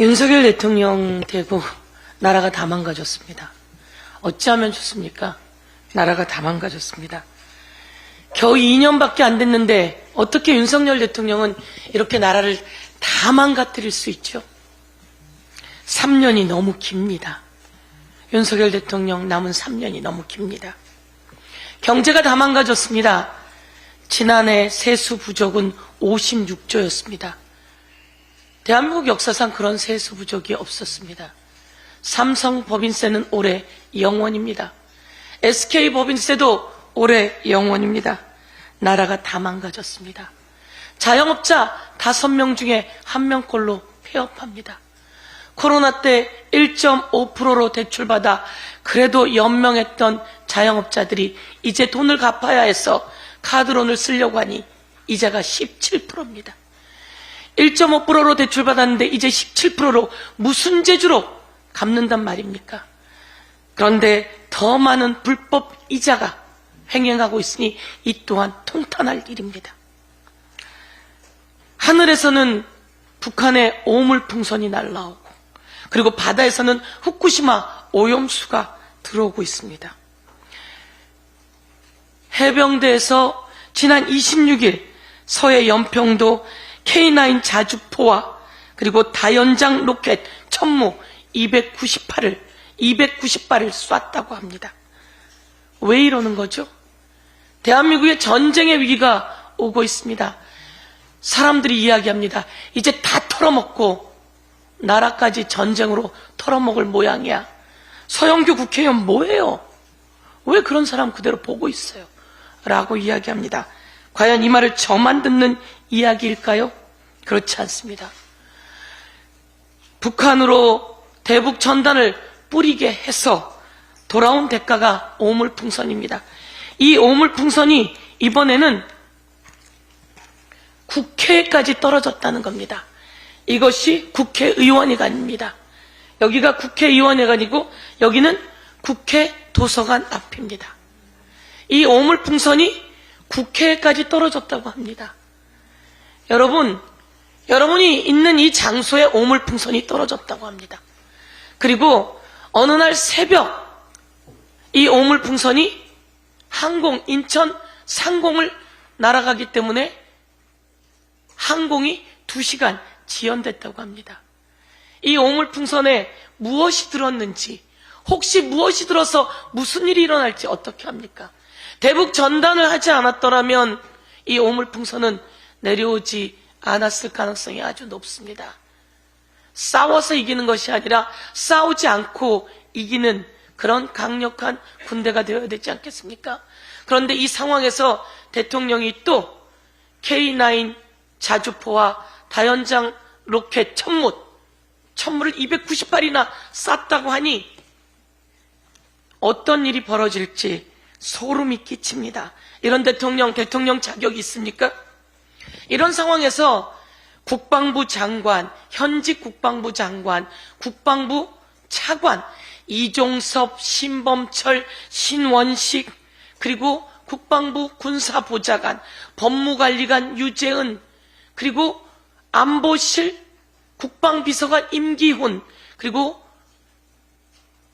윤석열 대통령 되고 나라가 다 망가졌습니다. 어찌하면 좋습니까? 나라가 다 망가졌습니다. 겨우 2년밖에 안 됐는데 어떻게 윤석열 대통령은 이렇게 나라를 다 망가뜨릴 수 있죠? 3년이 너무 깁니다. 윤석열 대통령 남은 3년이 너무 깁니다. 경제가 다 망가졌습니다. 지난해 세수 부족은 56조였습니다. 대한민국 역사상 그런 세수 부족이 없었습니다. 삼성 법인세는 올해 0원입니다. SK 법인세도 올해 0원입니다. 나라가 다 망가졌습니다. 자영업자 5명 중에 1명꼴로 폐업합니다. 코로나 때 1.5%로 대출받아 그래도 연명했던 자영업자들이 이제 돈을 갚아야 해서 카드론을 쓰려고 하니 이자가 17%입니다. 1.5%로 대출받았는데 이제 17%로 무슨 재주로 갚는단 말입니까? 그런데 더 많은 불법 이자가 횡행하고 있으니 이 또한 통탄할 일입니다. 하늘에서는 북한의 오물풍선이 날라오고 그리고 바다에서는 후쿠시마 오염수가 들어오고 있습니다. 해병대에서 지난 26일 서해 연평도 K9 자주포와 그리고 다연장 로켓 천무 298발을 쐈다고 합니다. 왜 이러는 거죠? 대한민국의 전쟁의 위기가 오고 있습니다. 사람들이 이야기합니다. 이제 다 털어먹고 나라까지 전쟁으로 털어먹을 모양이야. 서영교 국회의원 뭐예요? 왜 그런 사람 그대로 보고 있어요? 라고 이야기합니다. 과연 이 말을 저만 듣는 이야기일까요? 그렇지 않습니다. 북한으로 대북 전단을 뿌리게 해서 돌아온 대가가 오물풍선입니다. 이 오물풍선이 이번에는 국회까지 떨어졌다는 겁니다. 이것이 국회의원회관입니다. 여기가 국회의원회관이고 여기는 국회 도서관 앞입니다. 이 오물풍선이 국회까지 떨어졌다고 합니다. 여러분이 있는 이 장소에 오물풍선이 떨어졌다고 합니다. 그리고 어느 날 새벽 이 오물풍선이 인천 상공을 날아가기 때문에 항공이 2시간 지연됐다고 합니다. 이 오물풍선에 무엇이 들었는지, 혹시 무엇이 들어서 무슨 일이 일어날지 어떻게 합니까? 대북 전단을 하지 않았더라면 이 오물풍선은 내려오지 않았을 가능성이 아주 높습니다. 싸워서 이기는 것이 아니라 싸우지 않고 이기는 그런 강력한 군대가 되어야 되지 않겠습니까? 그런데 이 상황에서 대통령이 또 K9 자주포와 다연장 로켓 천무를 298발이나 쐈다고 하니 어떤 일이 벌어질지 소름이 끼칩니다. 이런 대통령 자격이 있습니까? 이런 상황에서 국방부 장관, 현직 국방부 장관, 국방부 차관, 이종섭, 신범철, 신원식, 그리고 국방부 군사보좌관, 법무관리관 유재은, 그리고 안보실 국방비서관 임기훈, 그리고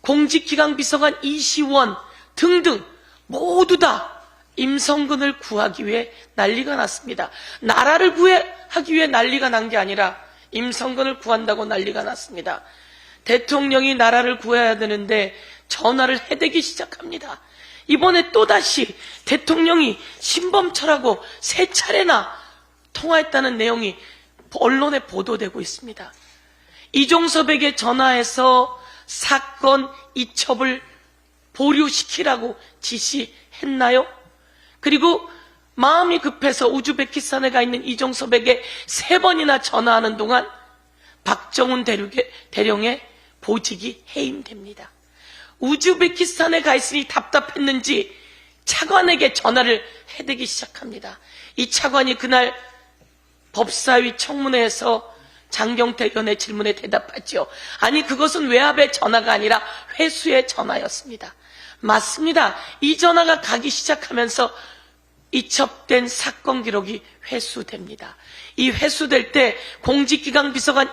공직기강비서관 이시원 등등 모두 다 임성근을 구하기 위해 난리가 났습니다. 나라를 구하기 위해 난리가 난 게 아니라 임성근을 구한다고 난리가 났습니다. 대통령이 나라를 구해야 되는데 전화를 해대기 시작합니다. 이번에 또다시 대통령이 신범철하고 3차례나 통화했다는 내용이 언론에 보도되고 있습니다. 이종섭에게 전화해서 사건 이첩을 보류시키라고 지시했나요? 그리고 마음이 급해서 우즈베키스탄에 가 있는 이종섭에게 3번이나 전화하는 동안 박정훈 대령의 보직이 해임됩니다. 우즈베키스탄에 가 있으니 답답했는지 차관에게 전화를 해대기 시작합니다. 이 차관이 그날 법사위 청문회에서 장경태 의원의 질문에 대답하죠. 아니, 그것은 외압의 전화가 아니라 회수의 전화였습니다. 맞습니다. 이 전화가 가기 시작하면서 이첩된 사건 기록이 회수됩니다. 이 회수될 때 공직기강 비서관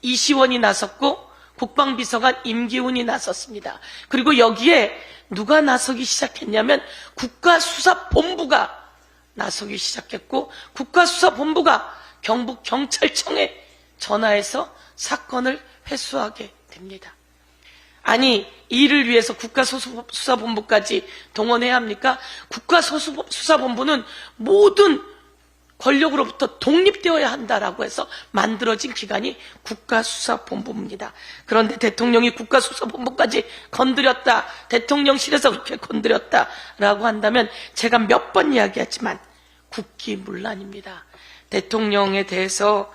이시원이 나섰고 국방비서관 임기훈이 나섰습니다. 그리고 여기에 누가 나서기 시작했냐면 국가수사본부가 나서기 시작했고, 국가수사본부가 경북경찰청에 전화해서 사건을 회수하게 됩니다. 아니, 이를 위해서 국가수사본부까지 동원해야 합니까? 국가수사본부는 모든 권력으로부터 독립되어야 한다라고 해서 만들어진 기관이 국가수사본부입니다. 그런데 대통령이 국가수사본부까지 건드렸다, 대통령실에서 그렇게 건드렸다라고 한다면 제가 몇 번 이야기했지만 국기문란입니다. 대통령에 대해서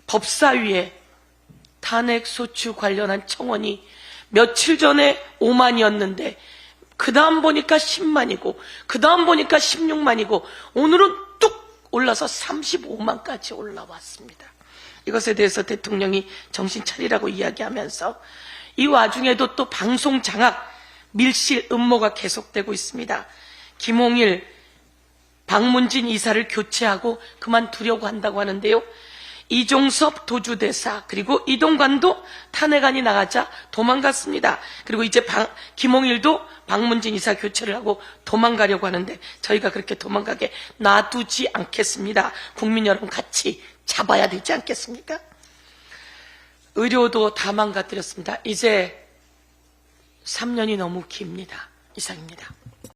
법사위에 탄핵소추 관련한 청원이 며칠 전에 5만이었는데 그 다음 보니까 10만이고 그 다음 보니까 16만이고 오늘은 뚝 올라서 35만까지 올라왔습니다. 이것에 대해서 대통령이 정신 차리라고 이야기하면서 이 와중에도 또 방송 장악, 밀실 음모가 계속되고 있습니다. 김홍일, 박문진 이사를 교체하고 그만두려고 한다고 하는데요. 이종섭 도주대사 그리고 이동관도 탄핵안이 나가자 도망갔습니다. 그리고 이제 김홍일도 박문진 이사 교체를 하고 도망가려고 하는데 저희가 그렇게 도망가게 놔두지 않겠습니다. 국민 여러분 같이 잡아야 되지 않겠습니까? 의료도 다 망가뜨렸습니다. 이제 3년이 너무 깁니다. 이상입니다.